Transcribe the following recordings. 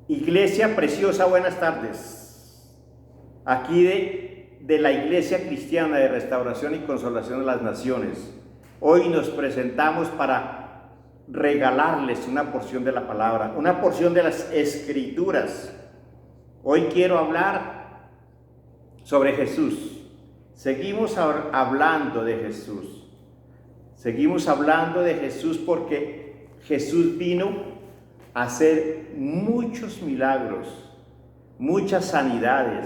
Iglesia preciosa, buenas tardes. Aquí de la Iglesia Cristiana de Restauración y Consolación de las Naciones. Hoy nos presentamos para regalarles una porción de la palabra, una porción de las Escrituras. Hoy quiero hablar sobre Jesús. Seguimos hablando de Jesús. Seguimos hablando de Jesús porque Jesús vino a hacer muchos milagros, muchas sanidades,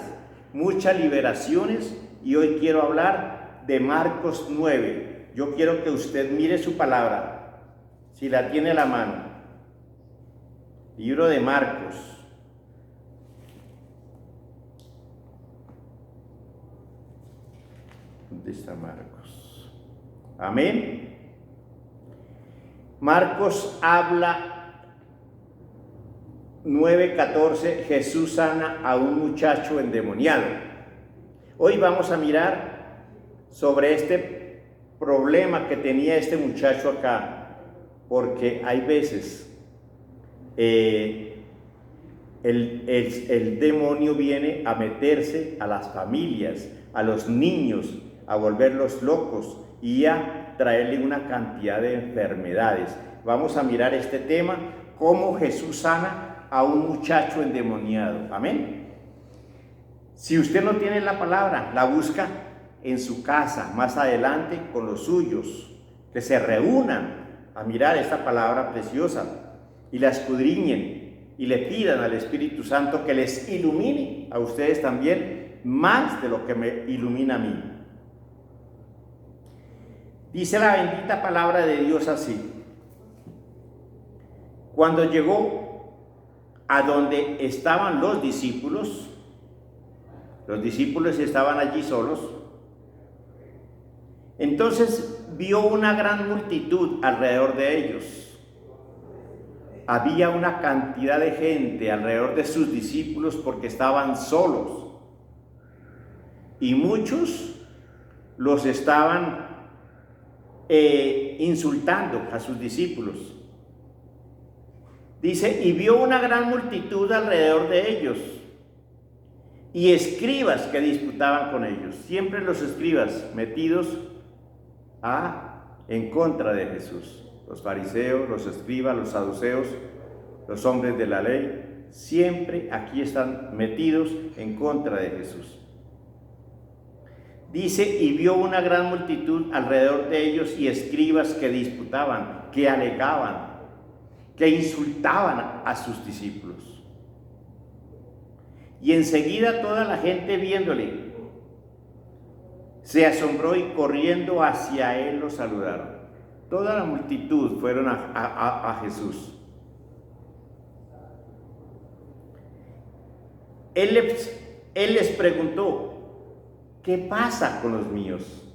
muchas liberaciones, y hoy quiero hablar de Marcos 9. Yo quiero que usted mire su palabra, si la tiene a la mano. Libro de Marcos. ¿Dónde está Marcos? Amén. Marcos habla 9:14, Jesús sana a un muchacho endemoniado. Hoy vamos a mirar sobre este problema que tenía este muchacho acá, porque hay veces el demonio viene a meterse a las familias, a los niños, a volverlos locos y a traerle una cantidad de enfermedades. Vamos a mirar este tema, cómo Jesús sana a un muchacho endemoniado. Amén. Si usted no tiene la palabra, la busca en su casa, más adelante con los suyos, que se reúnan a mirar esta palabra preciosa y la escudriñen y le pidan al Espíritu Santo que les ilumine a ustedes también más de lo que me ilumina a mí. Dice la bendita palabra de Dios así: cuando llegó a donde estaban los discípulos estaban allí solos, entonces vio una gran multitud alrededor de ellos. Había una cantidad de gente alrededor de sus discípulos porque estaban solos, y muchos los estaban insultando a sus discípulos. Dice, y vio una gran multitud alrededor de ellos, y escribas que disputaban con ellos. Siempre los escribas metidos en contra de Jesús. Los fariseos, los escribas, los saduceos, los hombres de la ley, siempre aquí están metidos en contra de Jesús. Dice, y vio una gran multitud alrededor de ellos y escribas que disputaban, que alegaban, que insultaban a sus discípulos. Y enseguida toda la gente viéndole se asombró y corriendo hacia él lo saludaron. Toda la multitud fueron a Jesús. Él les preguntó, ¿qué pasa con los míos?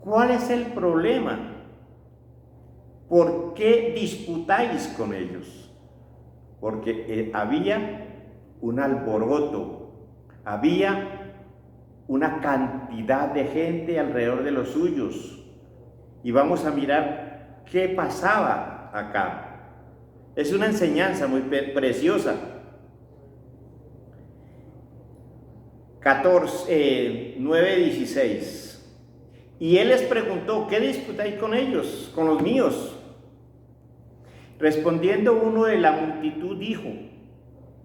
¿Cuál es el problema? ¿Por qué disputáis con ellos? Porque había un alboroto, había una cantidad de gente alrededor de los suyos. Y vamos a mirar qué pasaba acá. Es una enseñanza muy preciosa. 9:16. Y él les preguntó, ¿qué disputáis con ellos, con los míos? Respondiendo uno de la multitud dijo,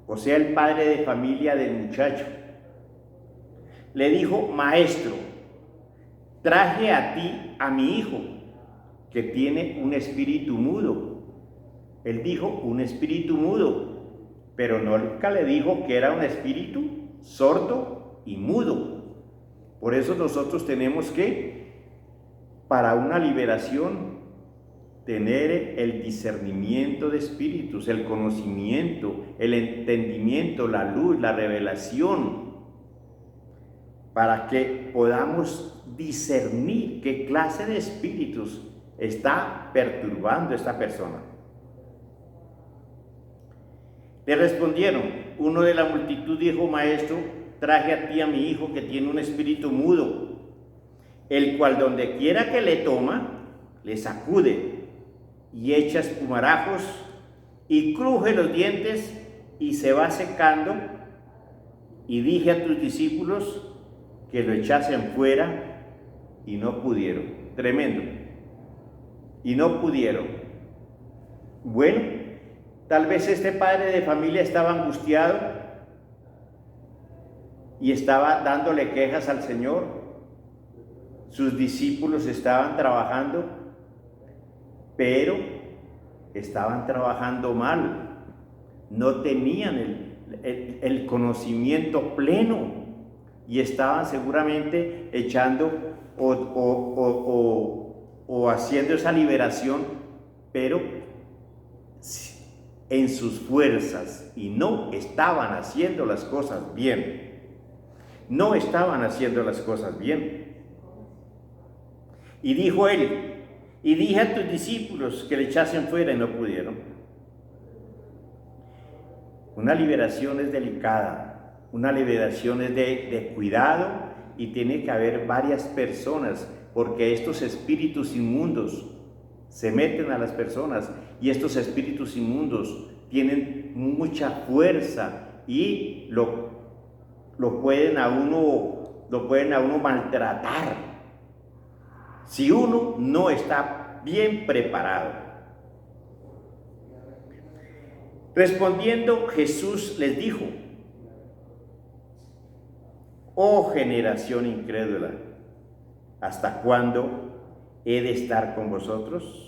o sea, el padre de familia del muchacho, le dijo, maestro, traje a ti a mi hijo, que tiene un espíritu mudo. Él dijo, un espíritu mudo, pero nunca le dijo que era un espíritu sordo y mudo. Por eso nosotros tenemos que, para una liberación, tener el discernimiento de espíritus, el conocimiento, el entendimiento, la luz, la revelación, para que podamos discernir qué clase de espíritus está perturbando a esta persona. Le respondieron, uno de la multitud dijo, maestro, traje a ti a mi hijo que tiene un espíritu mudo, el cual donde quiera que le toma, le sacude y echa espumarajos y cruje los dientes y se va secando. Y dije a tus discípulos que lo echasen fuera y no pudieron. Tremendo. Y no pudieron. Bueno, tal vez este padre de familia estaba angustiado y estaba dándole quejas al Señor. Sus discípulos estaban trabajando, pero estaban trabajando mal. No tenían el conocimiento pleno y estaban seguramente echando o haciendo esa liberación, pero en sus fuerzas, y no estaban haciendo las cosas bien. No estaban haciendo las cosas bien. Y dijo él, y dije a tus discípulos que le echasen fuera y no pudieron. Una liberación es delicada, una liberación es de cuidado, y tiene que haber varias personas, porque estos espíritus inmundos se meten a las personas, y estos espíritus inmundos tienen mucha fuerza y lo pueden a uno maltratar si uno no está bien preparado. Respondiendo, Jesús les dijo: oh generación incrédula, ¿hasta cuándo he de estar con vosotros?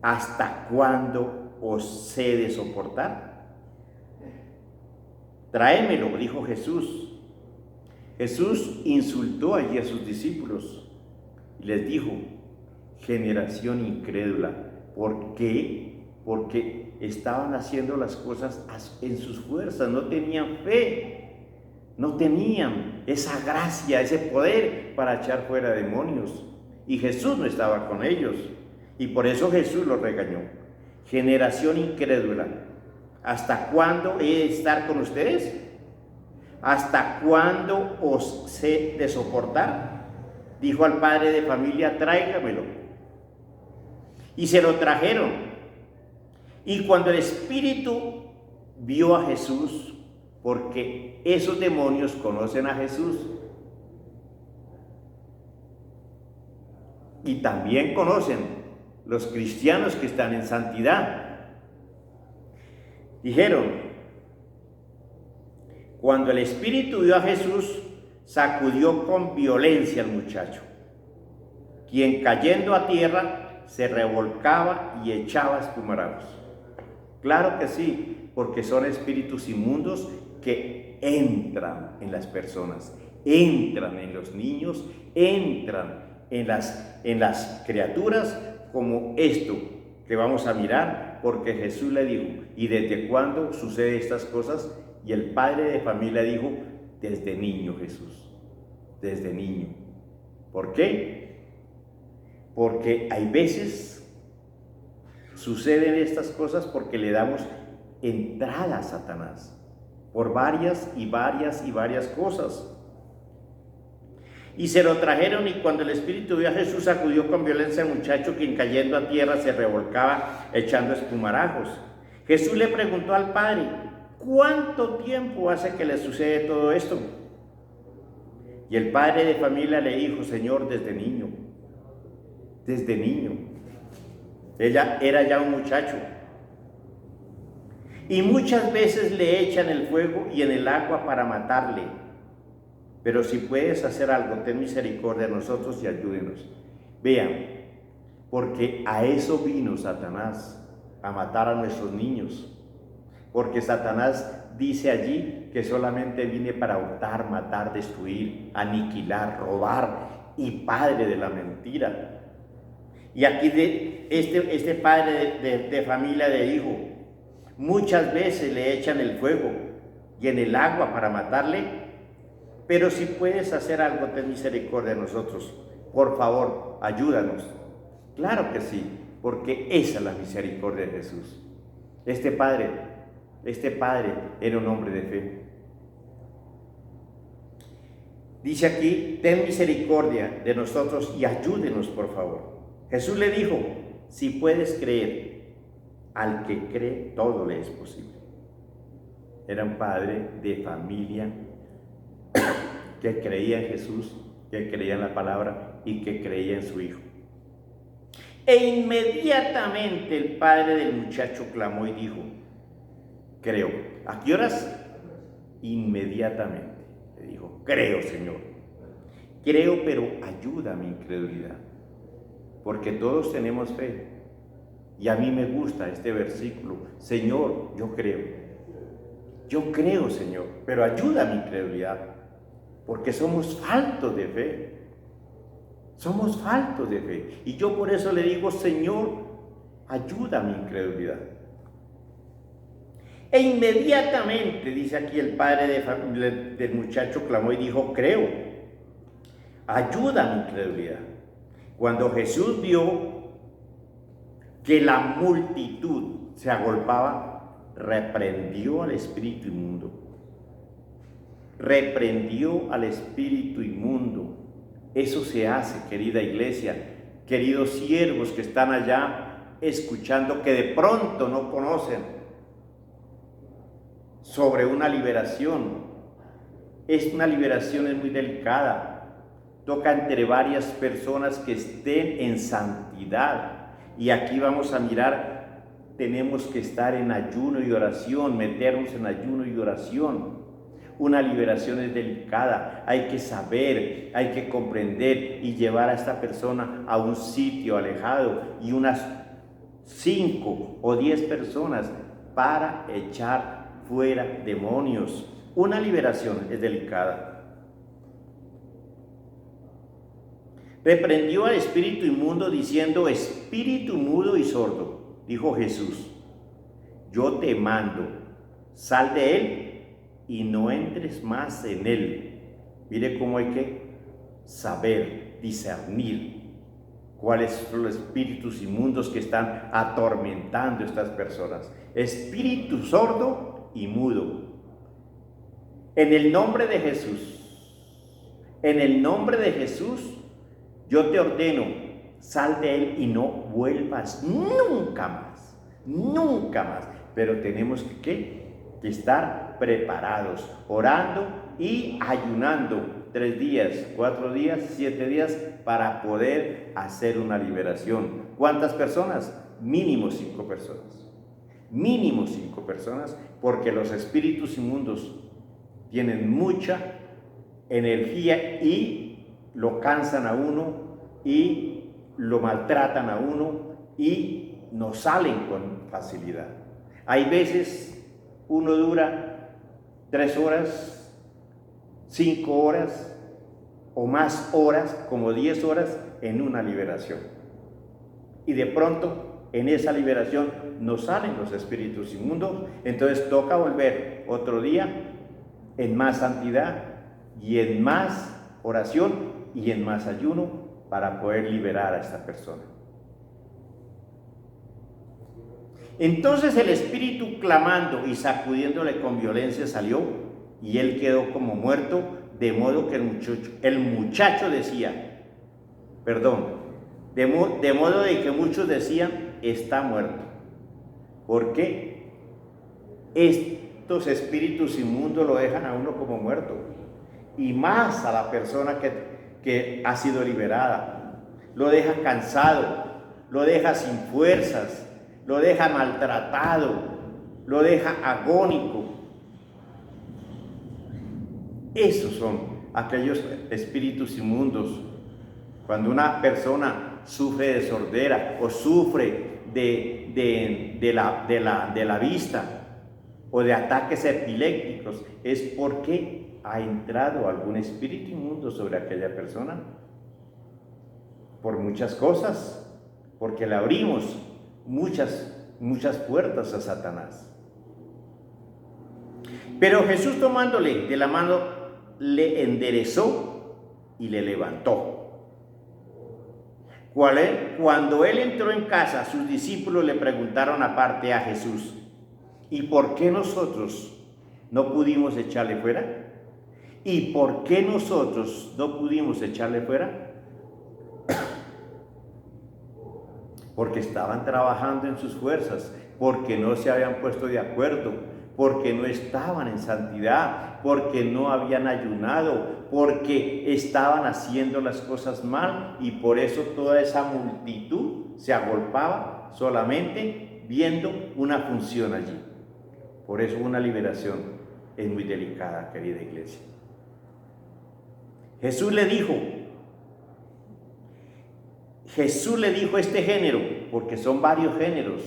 ¿Hasta cuándo os he de soportar? Tráemelo, dijo Jesús. Jesús insultó allí a sus discípulos y les dijo: generación incrédula. ¿Por qué? Porque estaban haciendo las cosas en sus fuerzas, no tenían fe. No tenían esa gracia, ese poder para echar fuera demonios. Y Jesús no estaba con ellos. Y por eso Jesús los regañó. Generación incrédula, ¿hasta cuándo he de estar con ustedes? ¿Hasta cuándo os he de soportar? Dijo al padre de familia: tráigamelo. Y se lo trajeron. Y cuando el espíritu vio a Jesús, porque esos demonios conocen a Jesús y también conocen los cristianos que están en santidad, dijeron: cuando el espíritu vio a Jesús, sacudió con violencia al muchacho, quien cayendo a tierra se revolcaba y echaba espumarajos. Claro que sí, porque son espíritus inmundos que entran en las personas, entran en los niños, entran en las criaturas, como esto que vamos a mirar, porque Jesús le dijo: ¿y desde cuándo suceden estas cosas? Y el padre de familia dijo: desde niño, Jesús, desde niño. ¿Por qué? Porque hay veces suceden estas cosas porque le damos entrada a Satanás por varias cosas. Y se lo trajeron, y cuando el espíritu vio a Jesús, sacudió con violencia al muchacho, quien cayendo a tierra se revolcaba echando espumarajos. Jesús le preguntó al padre: ¿cuánto tiempo hace que le sucede todo esto? Y el padre de familia le dijo: Señor, desde niño. Desde niño. Ella era ya un muchacho. Y muchas veces le echan el fuego y en el agua para matarle. Pero si puedes hacer algo, ten misericordia de nosotros y ayúdenos. Vean, porque a eso vino Satanás, a matar a nuestros niños. Porque Satanás dice allí que solamente viene para hurtar, matar, destruir, aniquilar, robar, y padre de la mentira. Y aquí este padre de familia le dijo: muchas veces le echan el fuego y en el agua para matarle, pero si puedes hacer algo, ten misericordia de nosotros. Por favor, ayúdanos. Claro que sí, porque esa es la misericordia de Jesús. Este padre era un hombre de fe. Dice aquí: ten misericordia de nosotros y ayúdenos, por favor. Jesús le dijo: si puedes creer. Al que cree, todo le es posible. Era un padre de familia que creía en Jesús, que creía en la palabra y que creía en su hijo. E inmediatamente el padre del muchacho clamó y dijo: creo. ¿A qué horas? Inmediatamente le dijo: creo, Señor. Creo, pero ayuda a mi incredulidad. Porque todos tenemos fe. Y a mí me gusta este versículo: Señor, yo creo. Yo creo, Señor, pero ayuda a mi incredulidad. Porque somos faltos de fe. Somos faltos de fe. Y yo por eso le digo: Señor, ayuda a mi incredulidad. E inmediatamente, dice aquí el padre del muchacho, clamó y dijo: creo, ayuda a mi incredulidad. Cuando Jesús vio que la multitud se agolpaba, reprendió al espíritu inmundo. Reprendió al espíritu inmundo. Eso se hace, querida iglesia, queridos siervos que están allá escuchando, que de pronto no conocen sobre una liberación. Una liberación es muy delicada. Toca entre varias personas que estén en santidad. Y aquí vamos a mirar, tenemos que estar en ayuno y oración, meternos en ayuno y oración. Una liberación es delicada, hay que saber, hay que comprender y llevar a esta persona a un sitio alejado y unas 5 o 10 personas para echar fuera demonios. Una liberación es delicada. Reprendió al espíritu inmundo diciendo: espíritu mudo y sordo, dijo Jesús, yo te mando, sal de él y no entres más en él. Mire cómo hay que saber, discernir cuáles son los espíritus inmundos que están atormentando a estas personas. Espíritu sordo y mudo. En el nombre de Jesús, en el nombre de Jesús, yo te ordeno, sal de él y no vuelvas nunca más, nunca más. Pero tenemos que estar preparados, orando y ayunando 3 días, 4 días, 7 días para poder hacer una liberación. ¿Cuántas personas? Mínimo 5 personas. Mínimo 5 personas, porque los espíritus inmundos tienen mucha energía y lo cansan a uno y lo maltratan a uno y no salen con facilidad. Hay veces uno dura 3 horas, 5 horas o más horas, como 10 horas en una liberación. Y de pronto en esa liberación no salen los espíritus inmundos, entonces toca volver otro día en más santidad y en más oración y en más ayuno para poder liberar a esta persona. Entonces el espíritu, clamando y sacudiéndole con violencia, salió y él quedó como muerto, de modo que el muchacho decía, de modo de que muchos decían: está muerto. ¿Por qué? Estos espíritus inmundos lo dejan a uno como muerto, y más a la persona que ha sido liberada. Lo deja cansado, lo deja sin fuerzas, lo deja maltratado, lo deja agónico. Esos son aquellos espíritus inmundos. Cuando una persona sufre de sordera o sufre de la vista o de ataques epilépticos, es porque ha entrado algún espíritu inmundo sobre aquella persona. Por muchas cosas, porque le abrimos muchas puertas a Satanás. Pero Jesús, tomándole de la mano, le enderezó y le levantó. Cuando él entró en casa, sus discípulos le preguntaron aparte a Jesús: ¿y por qué nosotros no pudimos echarle fuera? ¿Y por qué nosotros no pudimos echarle fuera? Porque estaban trabajando en sus fuerzas, porque no se habían puesto de acuerdo, porque no estaban en santidad, porque no habían ayunado, porque estaban haciendo las cosas mal, y por eso toda esa multitud se agolpaba solamente viendo una función allí. Por eso una liberación es muy delicada, querida iglesia. Jesús le dijo este género, porque son varios géneros.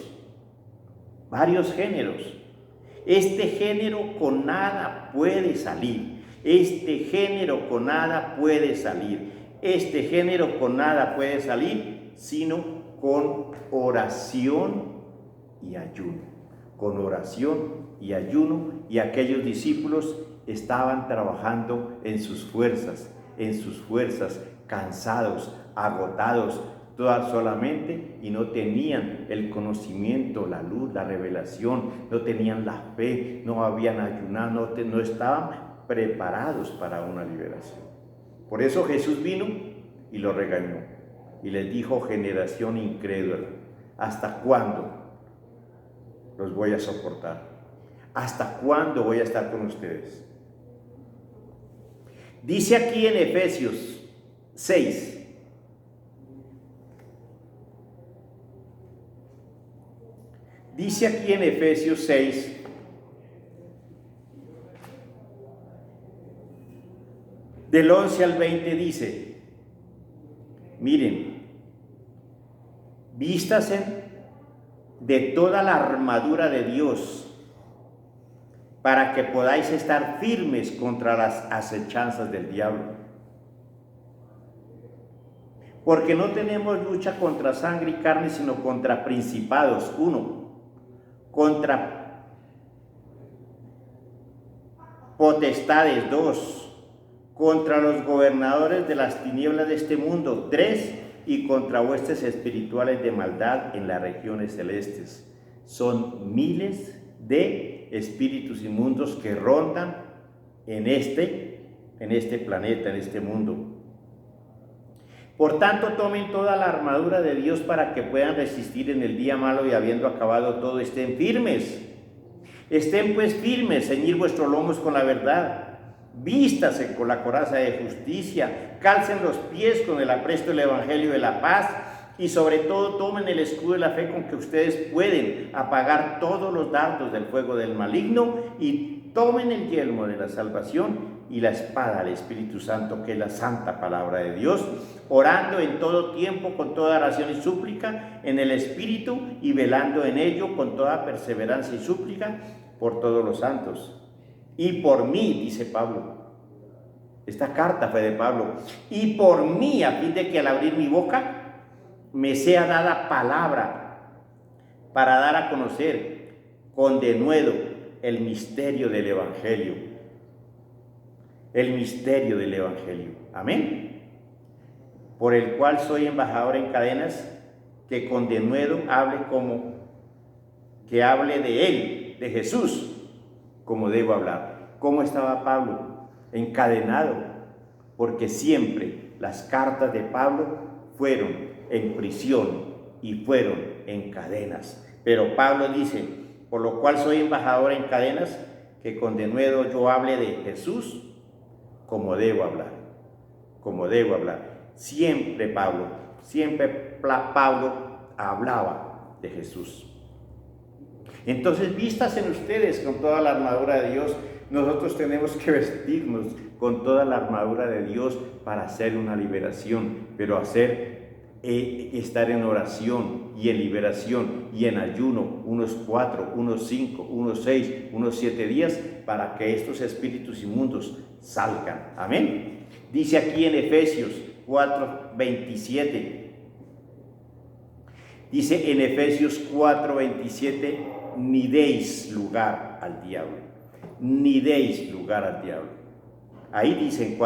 Este género con nada puede salir. Este género con nada puede salir. Este género con nada puede salir, sino con oración y ayuno. Con oración y ayuno, y aquellos discípulos estaban trabajando en sus fuerzas, cansados, agotados, todas solamente, y no tenían el conocimiento, la luz, la revelación, no tenían la fe, no habían ayunado, no estaban preparados para una liberación. Por eso Jesús vino y lo regañó y les dijo: generación incrédula, ¿hasta cuándo los voy a soportar? ¿Hasta cuándo voy a estar con ustedes? Dice aquí en Efesios 6, del 11 al 20 dice: miren, vístase de toda la armadura de Dios, para que podáis estar firmes contra las acechanzas del diablo. Porque no tenemos lucha contra sangre y carne, sino contra principados, 1, contra potestades, 2, contra los gobernadores de las tinieblas de este mundo, 3, y contra huestes espirituales de maldad en las regiones celestes. Son miles de espíritus inmundos que rondan en este planeta, en este mundo. Por tanto, tomen toda la armadura de Dios para que puedan resistir en el día malo, y habiendo acabado todo, estén firmes. Estén pues firmes, ceñid vuestros lomos con la verdad, vístase con la coraza de justicia, calcen los pies con el apresto del evangelio de la paz, y sobre todo tomen el escudo de la fe, con que ustedes pueden apagar todos los dardos del fuego del maligno, y tomen el yelmo de la salvación y la espada del Espíritu Santo, que es la santa palabra de Dios, orando en todo tiempo con toda oración y súplica en el Espíritu, y velando en ello con toda perseverancia y súplica por todos los santos. Y por mí, dice Pablo, esta carta fue de Pablo, y por mí, a fin de que al abrir mi boca me sea dada palabra para dar a conocer con denuedo el misterio del Evangelio. El misterio del Evangelio. Amén. Por el cual soy embajador en cadenas, que con denuedo hable de él, de Jesús, como debo hablar. ¿Cómo estaba Pablo? Encadenado, porque siempre las cartas de Pablo fueron en prisión y fueron en cadenas. Pero Pablo dice: por lo cual soy embajador en cadenas, que con denuedo yo hable de Jesús como debo hablar, Siempre Pablo hablaba de Jesús. Entonces, vístanse ustedes con toda la armadura de Dios. Nosotros tenemos que vestirnos con toda la armadura de Dios para hacer una liberación, pero estar en oración y en liberación y en ayuno, unos 4, unos 5, unos 6, unos 7 días, para que estos espíritus inmundos salgan. Amén. Dice aquí en Efesios 4:27. Dice en Efesios 4:27: ni deis lugar al diablo. Ni deis lugar al diablo. Ahí dice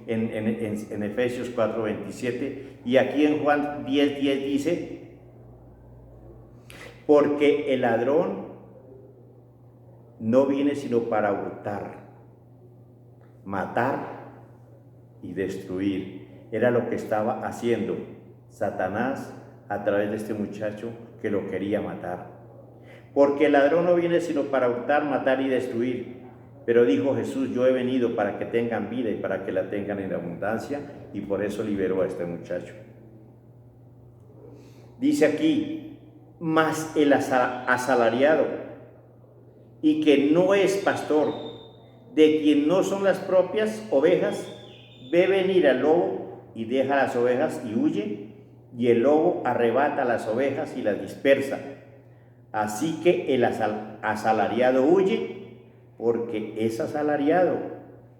en Efesios 4:27, y aquí en Juan 10:10 dice: porque el ladrón no viene sino para hurtar, matar y destruir. Era lo que estaba haciendo Satanás a través de este muchacho, que lo quería matar. Porque el ladrón no viene sino para hurtar, matar y destruir. Pero dijo Jesús, yo he venido para que tengan vida y para que la tengan en abundancia, y por eso liberó a este muchacho. Dice aquí, mas el asalariado, y que no es pastor, de quien no son las propias ovejas, ve venir al lobo y deja las ovejas y huye, y el lobo arrebata las ovejas y las dispersa. Así que el asalariado huye porque es asalariado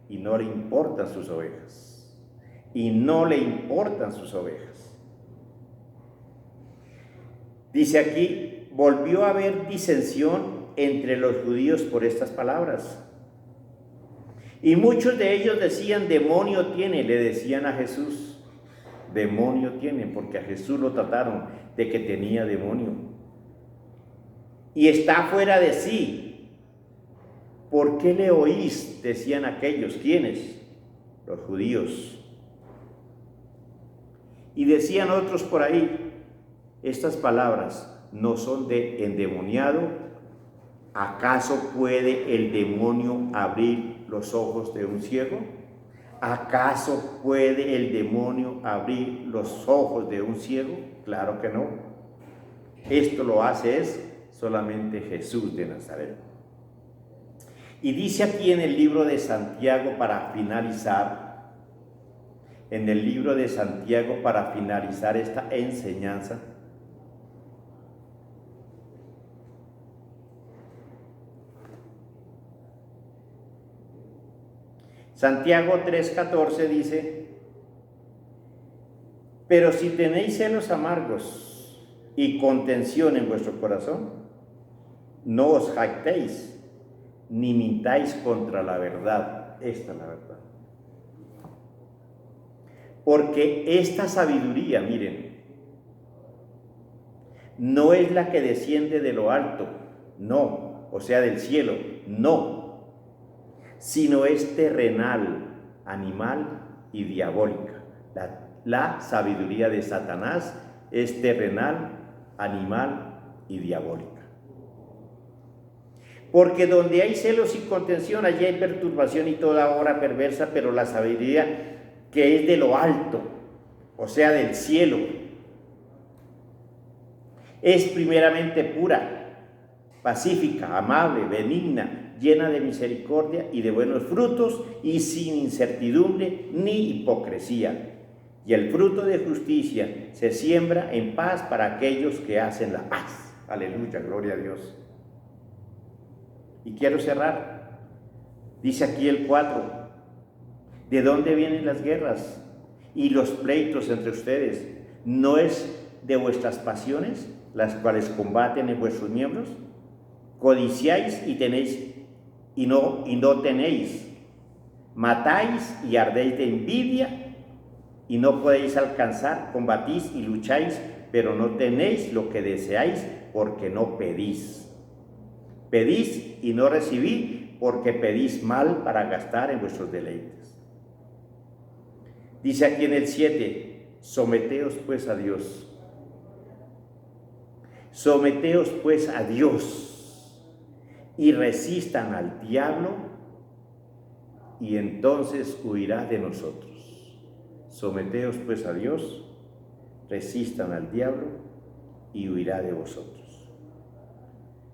y no le importan sus ovejas. Y no le importan sus ovejas. Dice aquí, volvió a haber disensión entre los judíos por estas palabras. Y muchos de ellos decían, demonio tiene, le decían a Jesús, demonio tiene, porque a Jesús lo trataron de que tenía demonio. Y está fuera de sí. ¿Por qué le oís? Decían aquellos. ¿Quiénes? Los judíos. Y decían otros por ahí, estas palabras no son de endemoniado. ¿Acaso puede el demonio abrir los ojos de un ciego? ¿Acaso puede el demonio abrir los ojos de un ciego? Claro que no. Esto lo hace solamente Jesús de Nazaret. Y dice aquí en el libro de Santiago para finalizar, esta enseñanza, Santiago 3:14 dice, pero si tenéis celos amargos y contención en vuestro corazón, no os jactéis, ni mintáis contra la verdad. Esta es la verdad. Porque esta sabiduría, miren, no es la que desciende de lo alto, no, o sea, del cielo, no, sino es terrenal, animal y diabólica. La sabiduría de Satanás es terrenal, animal y diabólica. Porque donde hay celos y contención, allí hay perturbación y toda obra perversa, pero la sabiduría que es de lo alto, o sea, del cielo, es primeramente pura, pacífica, amable, benigna, llena de misericordia y de buenos frutos, y sin incertidumbre ni hipocresía. Y el fruto de justicia se siembra en paz para aquellos que hacen la paz. Aleluya, gloria a Dios. Y quiero cerrar. Dice aquí el 4. ¿De dónde vienen las guerras y los pleitos entre ustedes? ¿No es de vuestras pasiones las cuales combaten en vuestros miembros? Codiciáis y tenéis y no tenéis. Matáis y ardéis de envidia y no podéis alcanzar. Combatís y lucháis, pero no tenéis lo que deseáis porque no pedís. Pedís y no recibís, porque pedís mal para gastar en vuestros deleites. Dice aquí en el 7, someteos pues a Dios. Someteos pues a Dios y resistan al diablo, y entonces huirá de nosotros. Someteos pues a Dios, resistan al diablo y huirá de vosotros.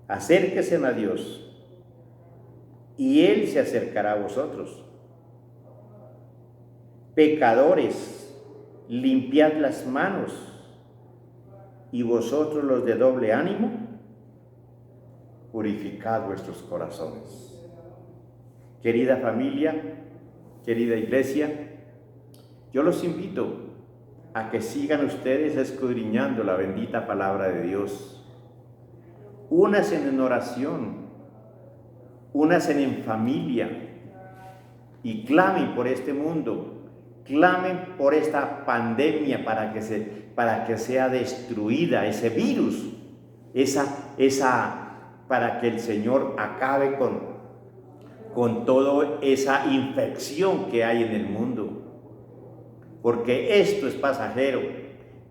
Acérquense a Dios y Él se acercará a vosotros. Pecadores, limpiad las manos, y vosotros los de doble ánimo, purificad vuestros corazones. Querida familia, querida iglesia, yo los invito a que sigan ustedes escudriñando la bendita palabra de Dios. Únanse en oración, únanse en familia y clamen por este mundo, clamen por esta pandemia para que sea destruida ese virus, para que el Señor acabe con toda esa infección que hay en el mundo, porque esto es pasajero,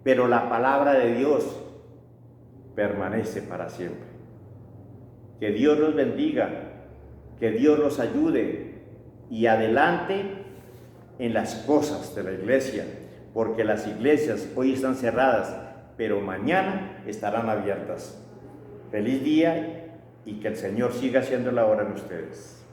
pero la palabra de Dios permanece para siempre. Que Dios los bendiga, que Dios los ayude y adelante en las cosas de la iglesia, porque las iglesias hoy están cerradas, pero mañana estarán abiertas. Feliz día y que el Señor siga haciendo la obra en ustedes.